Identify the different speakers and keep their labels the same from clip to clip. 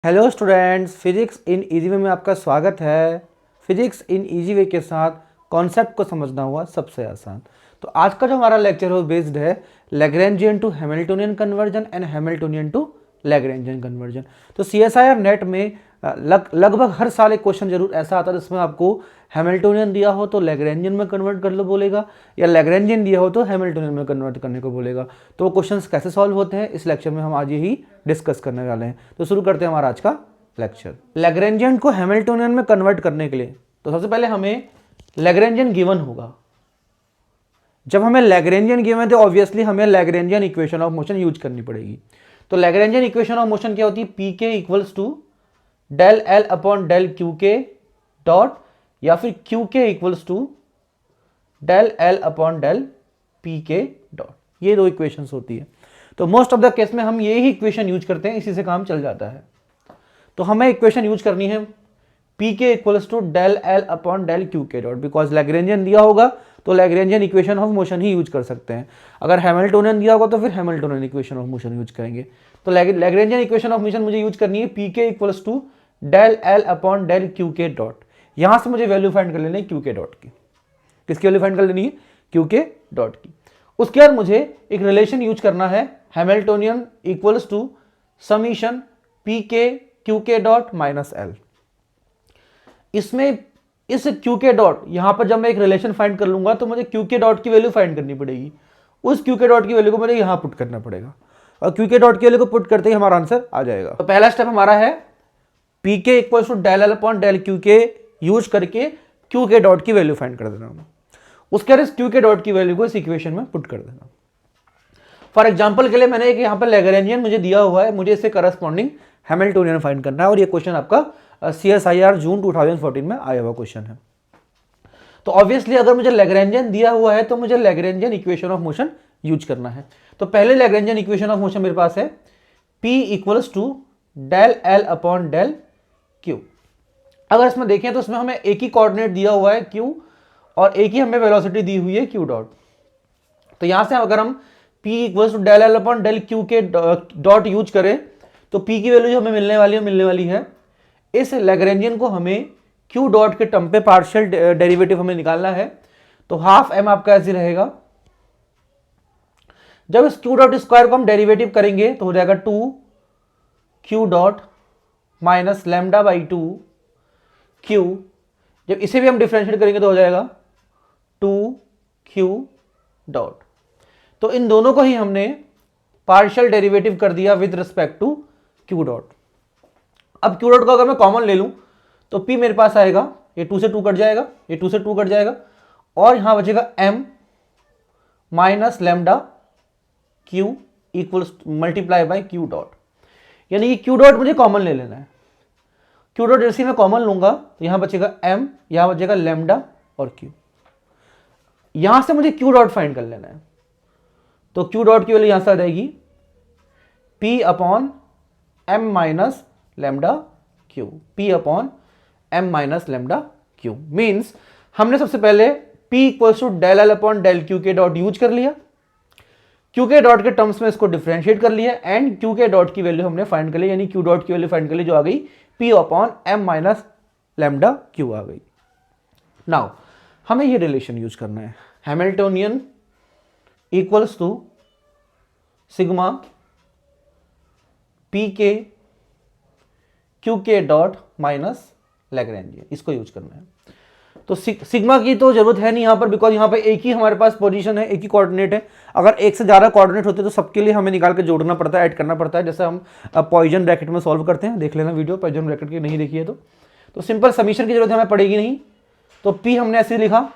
Speaker 1: Hello students, physics in easy way में आपका स्वागत है। फिजिक्स इन इजी वे के साथ कॉन्सेप्ट को समझना हुआ सबसे आसान। तो आज का जो हमारा लेक्चर है वो बेस्ड है Lagrangian to Hamiltonian conversion and Hamiltonian to Lagrangian conversion. तो सीएसआईआर नेट में लगभग हर साल एक क्वेश्चन जरूर ऐसा आता है जिसमें आपको हैमिल्टोनियन दिया हो तो लैग्रेंजियन में कन्वर्ट कर लो बोलेगा, या लैग्रेंजियन दिया हो तो हैमिल्टोनियन में कन्वर्ट करने को बोलेगा। तो वो क्वेश्चंस कैसे सॉल्व होते हैं इस लेक्चर में हम आज यही डिस्कस करने वाले हैं। तो शुरू करते हैं हमारा आज का लेक्चर। लैग्रेंजियन को हैमिल्टोनियन में कन्वर्ट करने के लिए तो सबसे पहले हमें लैग्रेंजियन गिवन होगा। जब हमें लैग्रेंजियन गिवन है तो ऑब्वियसली हमें Lagrangian equation of motion use करनी पड़ेगी। तो लैग्रेंजियन इक्वेशन ऑफ मोशन क्या होती है? P K equals to del L upon del Q K dot, या फिर Q K equals to del L upon del P K dot. ये दो इक्वेशंस होती है। तो मोस्ट ऑफ द केस में हम ये ही इक्वेशन यूज करते हैं, इसी से काम चल जाता है। तो हमें इक्वेशन यूज करनी है P K equals to del L upon del Q K dot. Because Lagrangian दिया होगा तो लैग्रेंजियन इक्वेशन ऑफ मोशन ही यूज कर सकते हैं। अगर हैमिल्टोनियन दिया होगा तो फिर Hamiltonian equation of motion use करेंगे। तो लैग्रेंजियन इक्वेशन ऑफ मोशन मुझे यूज करनी है P K equals to del L upon del Q K dot. यहां से मुझे वैल्यू फाइंड कर लेनी है क्यू के डॉट की। किसकी वैल्यू फाइंड कर लेनी है? क्यू के डॉट की। उसके बाद मुझे एक रिलेशन यूज करना है Hamiltonian equals to summation P K Q K dot minus L. इसमें इस क्यू के डॉट यहां पर जब मैं एक रिलेशन फाइंड कर लूंगा तो मुझे क्यू के डॉट की वैल्यू फाइंड करनी पड़ेगी। उस क्यू के डॉट की वैल्यू को मुझे यहां पुट करना पड़ेगा और क्यू के डॉट की वैल्यू को पुट करते ही हमारा आंसर आ जाएगा। तो पहला स्टेप हमारा है P K equal to del L upon del Q K use करके क्यू के डॉट की वैल्यू फाइंड कर देना। उसके बाद इस क्यू के डॉट की वैल्यू को इस इक्वेशन में पुट कर देना। फॉर एग्जांपल के लिए मैंने एक यहाँ पर लैग्रेंजियन मुझे दिया हुआ है, मुझे इससे करस्पॉन्डिंग हैमिल्टोनियन फाइंड करना है और ये क्वेश्चन आपका सीएसआईआर जून 2014 में आया हुआ क्वेश्चन है। तो ऑब्वियसली अगर मुझे लैग्रेंजियन दिया हुआ है तो मुझे Lagrangian equation of motion use करना है। तो पहले लैग्रेंजियन इक्वेशन ऑफ मोशन मेरे पास है P equals to del L upon del Q. अगर इसमें देखें तो इसमें हमें एक ही कोऑर्डिनेट दिया हुआ है Q और एक ही हमें वेलोसिटी दी हुई है Q डॉट। तो यहां से अगर हम P equals to del L upon del Q K dot use करें तो P की वैल्यू जो हमें मिलने वाली है इस लैग्रेंजियन को हमें Q डॉट के टर्म पे पार्शियल डेरिवेटिव हमें निकालना है। तो हाफ m आपका ऐसे रहेगा। जब इस Q डॉट स्क्वायर को हम डेरिवेटिव करेंगे तो हो जाएगा 2Q dot minus lambda by 2Q। जब इसे भी हम डिफरेंशिएट करेंगे तो हो जाएगा 2Q डॉट। तो इन दोनों को ही हमने पार्शियल डेरिवेटिव कर दिया with respect to Q dot. अब Q डॉट को अगर मैं कॉमन ले लूं तो P मेरे पास आएगा, ये 2 से 2 कट जाएगा, ये 2 से 2 कट जाएगा और यहां बचेगा m minus lambda Q equals multiply by Q dot. यानी कि Q डॉट मुझे कॉमन ले लेना है। Q डॉट जैसे मैं कॉमन लूंगा तो यहां बचेगा m, यहां बचेगा लैम्डा और Q। यहां से मुझे Q डॉट फाइंड कर लेना है। तो Q डॉट की वैल्यू यहां से आ जाएगी P upon m minus lambda Q। P upon m minus lambda Q means हमने सबसे पहले P equals to del L upon del Q K dot use कर लिया, Q के डॉट के टर्म्स में इसको डिफरेंशिएट कर लिया एंड Q के डॉट की वैल्यू हमने फाइंड कर ली, यानी Q डॉट की वैल्यू फाइंड कर ली जो आ गई P upon m minus lambda Q आ गई। नाउ हमें ये रिलेशन यूज करना है Hamiltonian equals to sigma P K Q के डॉट माइनस लैग्रेंजियन, इसको यूज करना है। तो सिग्मा की तो जरूरत है नहीं यहां पर, बिकॉज यहां पर एक ही हमारे पास पोजीशन है, एक ही कोऑर्डिनेट है। अगर एक से ज्यादा कोऑर्डिनेट होते तो सबके लिए हमें निकाल के जोड़ना पड़ता है, ऐड करना पड़ता है। जैसे हम पॉइजन ब्रैकेट में सॉल्व करते हैं, देख लेना वीडियो पॉइजन ब्रैकेट की नहीं देखी है तो सिंपल समीशन की जरूरत हमें पड़ेगी नहीं। तो P हमने ऐसे लिखा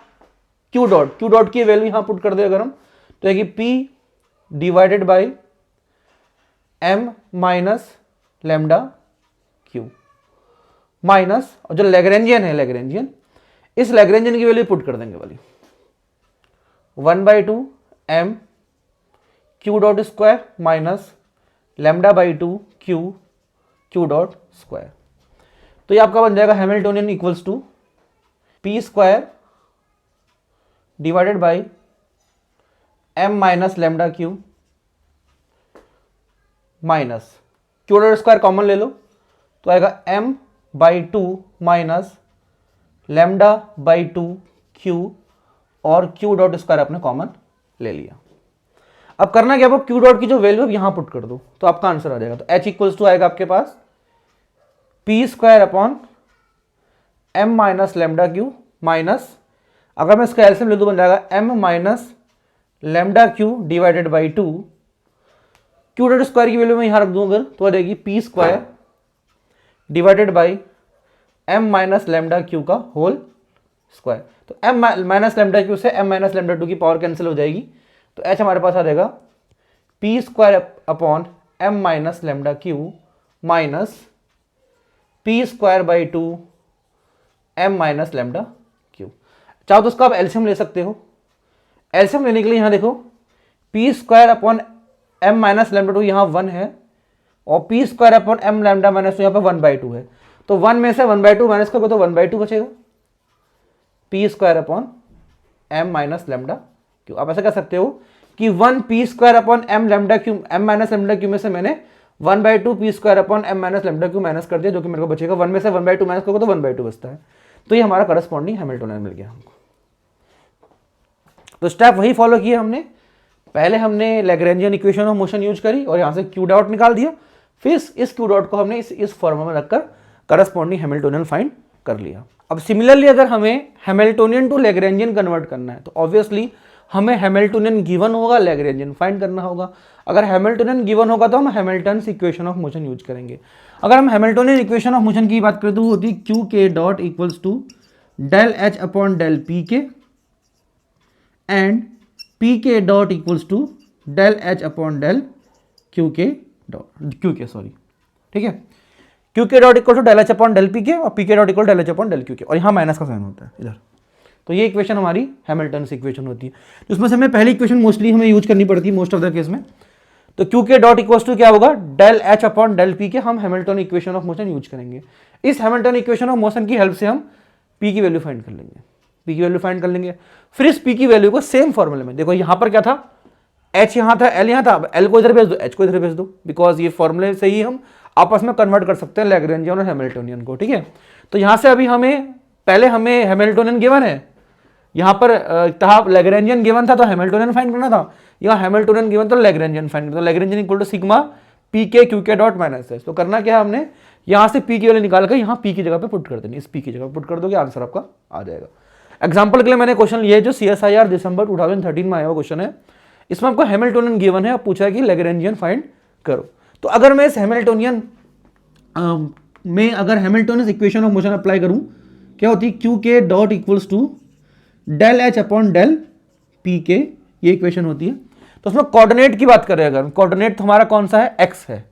Speaker 1: Q डॉट की वैल्यू यहां पुट कर दे अगर हम तो है कि P divided by m minus lambda Q minus, और जो लैग्रेंजियन है लैग्रेंजियन, इस लैग्रेंजियन की वैल्यू पुट कर देंगे वाली 1/2 m Q dot square minus lambda by 2 Q dot square. तो ये आपका बन जाएगा Hamiltonian equals to P square divided by m minus lambda Q minus Q dot square common ले लो तो आएगा m/2 माइनस λ/2 q, और q डॉट स्क्वायर आपने कॉमन ले लिया। अब करना क्या, q डॉट की जो वैल्यू यहां पुट कर दो तो आपका आंसर आ जाएगा। तो h इक्वल्स टू आएगा आपके पास p² upon m minus λ/q minus, अगर मैं इसका एलसीएम ले दूं बन जाएगा m minus λ/q divided by 2। q dot square की वैल्यू मैं यहां रख दूं अगर तो आ जाएगी p² divided by m minus λ/q का होल स्क्वायर। तो m माइनस λ/q से m माइनस λ/2 की पावर कैंसिल हो जाएगी, तो h हमारे पास आ जाएगा p² upon m minus λ/q minus p² by 2 m minus λ/q। चाहो तो उसका आप एलसीएम ले सकते हो। एलसीएम लेने के लिए यहां देखो p² अपॉन m माइनस λ/2 यहाँ 1 है, और p² upon m lambda minus यहाँ पे 1/2 है, तो 1 में से 1/2 माइनस करोगे तो 1/2 बचेगा, p² upon m minus λ/q। आप ऐसा कह सकते हो कि 1 p² upon m λ/q, m minus λ/q में से मैंने 1/2 p² upon m minus λ/q minus कर दिया, जो कि मेरे को बचेगा 1 में से 1/2 माइनस करोगे तो 1/2 बचता है। तो ये हमारा करस्पॉन्डिंग हैमिल्टोनियन मिल गया हमको। तो स्टेप वही फॉलो किया हमने, पहले हमने Lagrangian equation of motion use करी और यहाँ से q डॉट निकाल दिया, फिर इस q डॉट को हमने इस फॉर्मूला में रखकर करस्पॉन्डिंग हैमिल्टोनियन फाइंड कर लिया। अब सिमिलरली अगर हमें हैमिल्टोनियन टू लैग्रेंजियन कन्वर्ट करना है तो ऑब्वियसली हमें हैमिल्टोनियन गिवन होगा, लैग्रेंजियन फाइंड करना होगा। अगर हैमिल्टोनियन गिवन होगा तो हम Hamilton's equation of motion use करेंगे। अगर हम हैमिल्टोनियन इक्वेशन ऑफ मोशन की बात करें तो वो होती है Q K dot equals to del H upon del P K and P K dot equals to del H upon del Q K dot ठीक है, Q K dot equal to del H upon del P K और P K dot equal del H upon del Q K, और यहाँ minus का sign होता है इधर। तो ये इक्वेशन हमारी हैमिल्टन्स इक्वेशन होती है। तो इसमें से हमें पहली इक्वेशन मोस्टली हमें यूज करनी पड़ती है मोस्ट ऑफ द केस में। तो Q K dot equals to क्या होगा, del H upon del P K, हम Hamilton equation of motion use करेंगे। इस हैमिल्टन इक्वेशन ऑफ मोशन की हेल्प से हम पी की वैल्यू फाइंड कर लेंगे, पी की वैल्यू फाइंड कर लेंगे। फिर इस पी की वैल्यू को सेम फॉर्मूले में, देखो यहाँ पर क्या था, एच यहाँ था, एल यहाँ था, अब एल को इधर भेज दो, एच को इधर भेज दो, बिकॉज ये फॉर्मूले से ही हम आपस में कन्वर्ट कर सकते हैं लैग्रेंजियन और हैमिल्टोनियन को। ठीक है, तो यहाँ से अभी पहले हमें हैमिल्टोनियन गिवन है, यहाँ पर लैग्रेंजियन गिवन था तो हैमिल्टोनियन फाइंड करना था, यहाँ हैमिल्टोनियन गिवन तो लैग्रेंजियन फाइंड करना। तो Lagrangian equal to sigma P K Q K dot minus H. तो करना क्या है, हमने यहाँ से पी की वैल्यू निकाल कर यहाँ पी की जगह पे पुट कर देनी, इस पी की जगह पे पुट कर दोगे आंसर आपका आ जाएगा। एग्जाम्पल के लिए मैंने क्वेश्चन लिया है जो CSIR दिसंबर 2013 में आया हुआ क्वेश्चन है, इसमें आपको हैमिल्टोनियन गिवन है, आप पूछा है कि लैग्रेंजियन फाइंड करो। तो अगर मैं इस हैमिल्टोनियन में अगर Hamiltonian equation of motion apply करूं, क्या होती है, Q K dot equals to del H upon del P K, ये इक्वेशन होती है। तो उसमें कोऑर्डिनेट की बात करें, अगर कोऑर्डिनेट तो हमारा कौन सा है, एक्स है,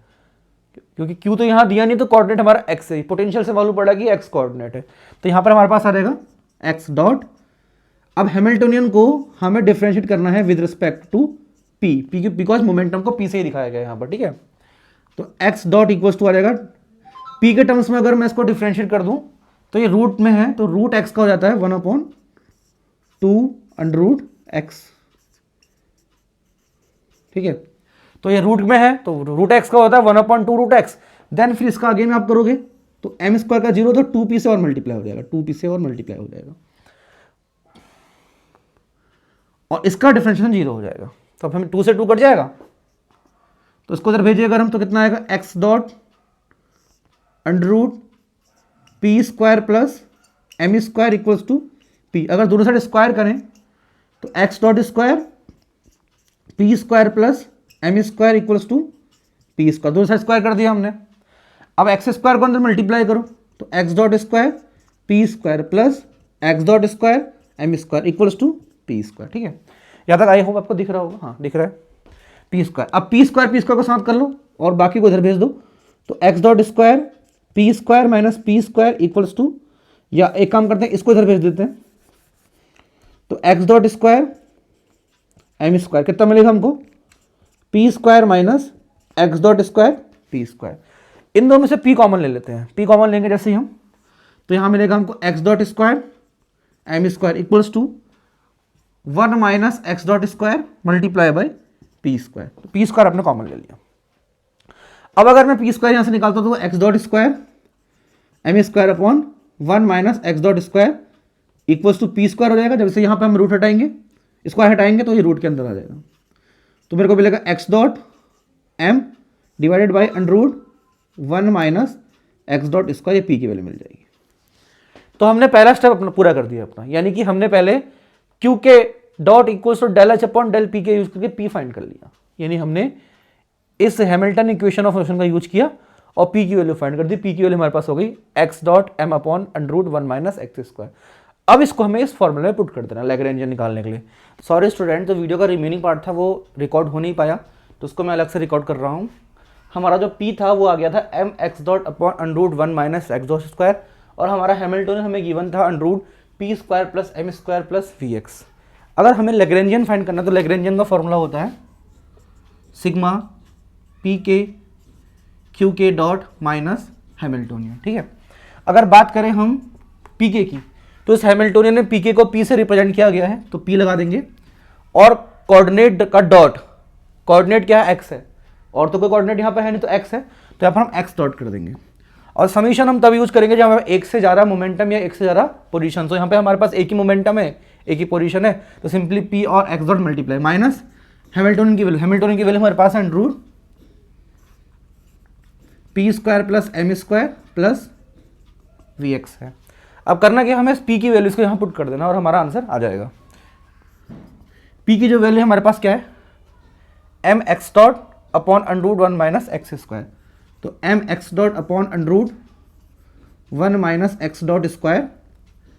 Speaker 1: क्योंकि क्यू तो यहां दिया नहीं तो कोऑर्डिनेट हमारा एक्स है, पोटेंशियल से मालूम पड़ा कि एक्स कोऑर्डिनेट है, तो यहां पर हमारे पास आ जाएगा एक्स डॉट। अब हैमिल्टोनियन को हमें डिफरेंशिएट करना है with respect to P, because momentum को पी से ही दिखाया गया है यहाँ पर। ठीक है, तो एक्स डॉट इक्वल्स टू आ जाएगा पी के टर्म्स में, अगर मैं इसको डिफरेंशिएट कर दूं तो ये रूट में है, तो रूट एक्स का हो जाता है 1/2 x। ठीक है, तो ये रूट में है तो रूट एक्स का होता है 1/2 रूट एक्स। देन फिर इसका अगेन आप करोगे तो m स्क्वायर का 0 तो 2p से और मल्टीप्लाई हो जाएगा, 2p से और मल्टीप्लाई हो जाएगा, और इसका डिफरेंशिएशन 0 हो जाएगा। तो अब हमें 2 से 2 कट जाएगा, तो इसको इधर भेजिए अगर हम, तो कितना आएगा, x dot √p square plus m square equals to p। अगर दोनों साइड स्क्वायर करें तो x dot square p square plus m square equals to p square, दोनों साइड स्क्वायर कर दिया हमने। अब x स्क्वायर को अंदर मल्टीप्लाई करो तो x dot square p square plus x dot square m square equals to p square. ठीक है, यहाँ तक आई होप आपको दिख रहा होगा, हाँ दिख रहा है, p स्क्वायर। अब p स्क्वायर को साथ कर लो और बाकी को इधर भेज दो, तो x dot square p square minus p square equals to, या एक काम करते हैं इसको इधर भेज देते हैं, तो x dot square m square कितना मिलेगा हमको, p square minus x dot square p square. इन दोनों में से p कॉमन ले लेते हैं, p कॉमन लेंगे जैसे ही हम, तो यहाँ मिलेगा हमको x dot square m square equals to 1 minus x dot square multiply by p square. तो p स्क्वायर आपने कॉमन ले लिया। अब अगर मैं p स्क्वायर यहाँ से निकालता हूँ तो x dot square M square upon 1 minus X dot square equals to P square हो जाएगा। जब से यहाँ पे हम रूट हटाएंगे, स्क्वायर हटाएंगे तो ये रूट के अंदर आ जाएगा। तो मेरे को मिलेगा X dot M divided by under root 1 minus X dot square, ये पी की वैल्यू मिल जाएगी। तो हमने पहला स्टेप अपना पूरा कर दिया अपना, यानी कि हमने पहले Q K dot equals to del H upon del P K use करके पी फाइंड कर लिया, यानी हमने इस हैमिल्टन इक्वेशन ऑफ मोशन का यूज किया और पी की वैल्यू फाइंड कर दी। पी की वैल्यू हमारे पास हो गई X dot M upon under root 1 minus X square. अब इसको हमें इस फॉर्मूले में पुट कर देना लैग्रेंजियन निकालने के लिए। सॉरी स्टूडेंट, तो वीडियो का रिमेनिंग पार्ट था वो रिकॉर्ड हो नहीं पाया, तो उसको मैं अलग से रिकॉर्ड कर रहा हूँ। हमारा जो पी था वो आ गया था M X dot upon under root 1 minus X dot square, और हमारा हैमिल्टोनियन हमें गिवन था under root P square plus M square plus V X. अगर हमें लैग्रेंजियन फाइंड करना तो लैग्रेंजियन का फॉर्मूला होता है sigma P K Q K dot minus Hamiltonian. ठीक है, अगर बात करें हम पी के की, तो इस हैमिल्टोनियन में पी के को पी से रिप्रेजेंट किया गया है, तो पी लगा देंगे, और कोऑर्डिनेट का डॉट, कोऑर्डिनेट क्या है एक्स है, और तो कोई कोऑर्डिनेट यहाँ पर है नहीं तो एक्स है, तो यहाँ पर हम एक्स डॉट कर देंगे। और समीशन हम तब यूज करेंगे जब हमारे एक से ज़्यादा मोमेंटम या एक से ज़्यादा पोजीशन। तो यहाँ पे हमारे पास एक ही मोमेंटम है, एक ही पोजीशन है, तो सिंपली पी और X dot multiply minus Hamiltonian की वैल्यू। हैमिल्टोनियन की वैल्यू हमारे पास है under root P square plus M square plus V X है। अब करना क्या, हमें पी की वैल्यूज को यहाँ पुट कर देना और हमारा आंसर आ जाएगा। पी की जो वैल्यू हमारे पास क्या है, M X dot upon under root 1 minus X square, तो M X dot upon under root 1 minus X dot square,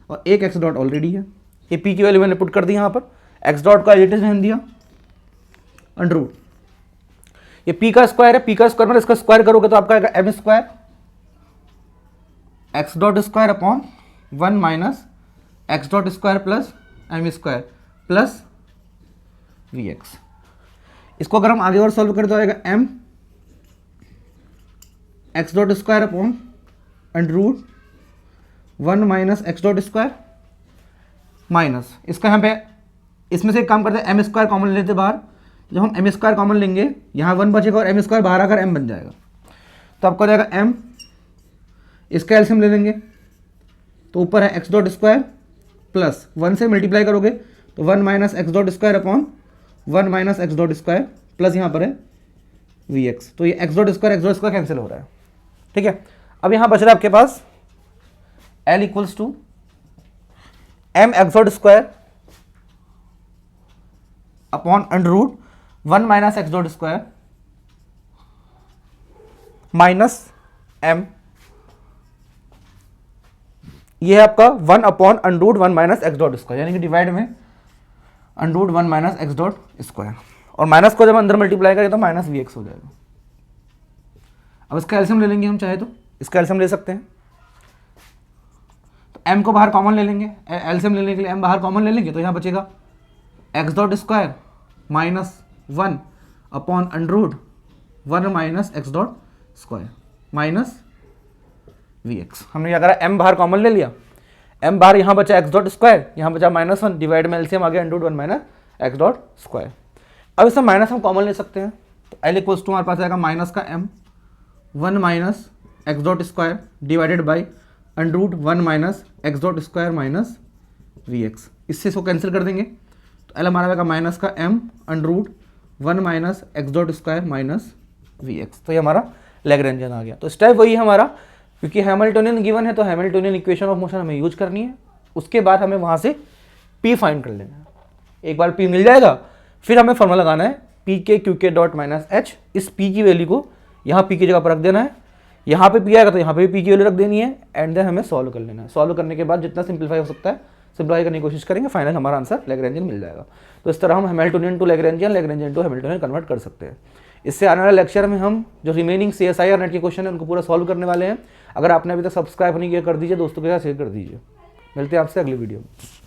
Speaker 1: और एक एक्स डॉट ऑलरेडी है, ये पी की वैल्यू मैंने पुट कर दी यहाँ पर। एक्स डॉट का एडिट रहने दिया अंडर रूट, ये पी का स्क्वायर है, पी का स्क्वायर मतलब इसका स्क्वायर करोगे तो आपका आएगा M square X dot square upon 1 minus X dot square plus M square plus V X. इसको अगर हम आगे और सॉल्व कर तो आएगा M X dot square upon under root 1 minus X dot square minus, इसका यहाँ पे इसमें से एक काम करते हैं, एम स्क्वायर कॉमन लेते बाहर। जब हम एम स्क्वायर कॉमन लेंगे यहाँ 1 बचेगा और एम स्क्वायर बाहर आकर एम बन जाएगा, तो आपको जाएगा एम, इसका एलसीएम ले लेंगे तो ऊपर है एक्स डॉट स्क्वायर प्लस 1 से मल्टीप्लाई करोगे तो 1 minus X dot square upon 1 minus X dot square plus यहाँ पर है वी एक्स, तो ये एक्स डॉट स्क्वायर कैंसिल हो रहा है। ठीक है, अब यहाँ बच रहा है आपके पास L equals to M X dot square upon under root 1 minus X dot square minus M, ये है आपका 1 upon under root 1 minus X dot square, यानी कि डिवाइड में under root 1 minus X dot square, और माइनस को जब अंदर मल्टीप्लाई करें तो माइनस वी एक्स हो जाएगा। अब इसका एलसीएम ले लेंगे हम, चाहे तो इसका एलसीएम ले सकते हैं, तो एम को बाहर कॉमन ले लेंगे, एलसीएम लेने के लिए एम बाहर कॉमन ले लेंगे, तो यहाँ बचेगा X dot square minus 1 upon under root 1 minus X dot square minus V X. हमने क्या करा, एम बाहर कॉमन ले लिया, एम बाहर यहाँ बचा एक्स डॉट स्क्वायर, यहाँ बचा -1 डिवाइड में एलसीएम आ गया under root 1 minus X dot square. अब इसमें माइनस हम कॉमन ले सकते हैं, तो एल इक्वल्स टू हमारे पास आएगा माइनस का M 1 minus X dot square divided by under root 1 minus X dot square minus V X. इससे इसको कैंसिल कर देंगे तो एल हमारा आएगा माइनस का M under root 1 minus X dot square minus V X. तो ये हमारा लैग्रेंजियन आ गया। तो स्टेप वही है हमारा, क्योंकि हैमिल्टोनियन गिवन है तो हैमिल्टोनियन इक्वेशन ऑफ मोशन हमें यूज करनी है, उसके बाद हमें वहाँ से पी फाइंड कर लेना है। एक बार पी मिल जाएगा फिर हमें फॉर्मूला लगाना है P K Q K dot minus H. इस पी की वैल्यू को यहाँ पी की जगह पर रख देना है, यहाँ पे पी आएगा तो यहाँ पे भी पी की वैल्यू रख देनी है, एंड देन हमें सॉल्व कर लेना है। सॉल्व करने के बाद जितना सिंप्लीफाई हो सकता है सिंप्लीफाई करने की कोशिश करेंगे, फाइनल हमारा आंसर लैग्रेंजियन मिल जाएगा। तो इस तरह हम Hamiltonian to Lagrangian, Lagrangian to Hamiltonian convert कर सकते हैं। इससे आने वाले लेक्चर में हम जो रिमेनिंग CSI और नेट के क्वेश्चन है उनको पूरा सॉल्व करने वाले हैं। अगर आपने अभी तक सब्सक्राइब नहीं किया कर दीजिए, दोस्तों के साथ शेयर कर दीजिए। मिलते हैं आपसे अगली वीडियो में।